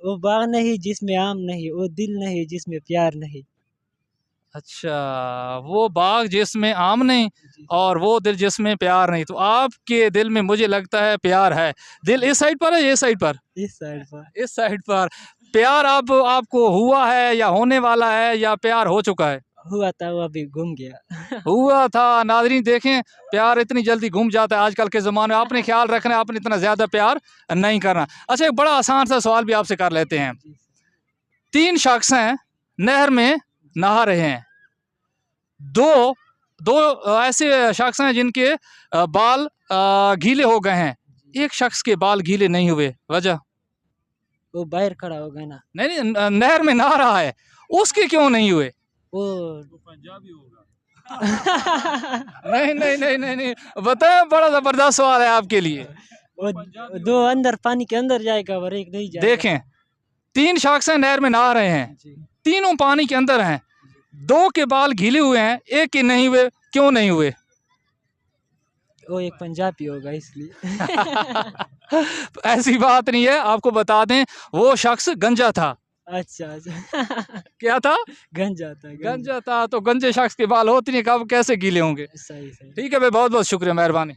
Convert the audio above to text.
وہ باغ نہیں جس میں آم نہیں، وہ دل نہیں جس میں پیار نہیں. اچھا، وہ باغ جس میں آم نہیں اور وہ دل جس میں پیار نہیں. تو آپ کے دل میں مجھے لگتا ہے پیار ہے. دل اس سائڈ پر ہے یہ سائڈ پر؟ اس سائڈ پر. اس سائڈ پر. پیار آپ کو ہوا ہے یا ہونے والا ہے یا پیار ہو چکا ہے؟ ہوا تھا، وہ ابھی گم گیا. ہوا تھا. ناظرین دیکھیں، پیار اتنی جلدی گم جاتا ہے آج کل کے زمانے میں. آپ نے خیال رکھنا ہے، آپ نے اتنا زیادہ پیار نہیں کرنا. اچھا، ایک بڑا آسان سا سوال بھی آپ سے کر لیتے ہیں. 3 شخص ہیں، نہر میں نہا رہے ہیں. دو ایسے شخص ہیں جن کے بال گیلے ہو گئے ہیں. ایک شخص کے بال گیلے نہیں ہوئے، وجہ؟ وہ باہر کھڑا ہو گیا نا. نہیں، نہر میں نہا رہا ہے، اس کے کیوں نہیں ہوئے؟ وہ پنجابی ہوگا. نہیں بتائیں، بڑا زبردست سوال ہے آپ کے لیے. وہ دو اندر پانی کے اندر جائے گا اور ایک نہیں جائے گا. دیکھیں، 3 شخص ہیں، نہر میں نہا رہے ہیں. تینوں پانی کے اندر ہیں. 2 کے بال گھیلے ہوئے ہیں، ایک کے نہیں ہوئے. کیوں نہیں ہوئے؟ وہ ایک پنجابی ہوگا اس لیے. ایسی بات نہیں ہے، آپ کو بتا دیں وہ شخص گنجا تھا. اچھا. کیا تھا؟ گنجا تھا. گنجا تھا. تو گنجے شخص کے بال ہوتے نہیں، کب کیسے گیلے ہوں گے؟ صحیح. ٹھیک ہے بھائی، بہت بہت شکریہ، مہربانی.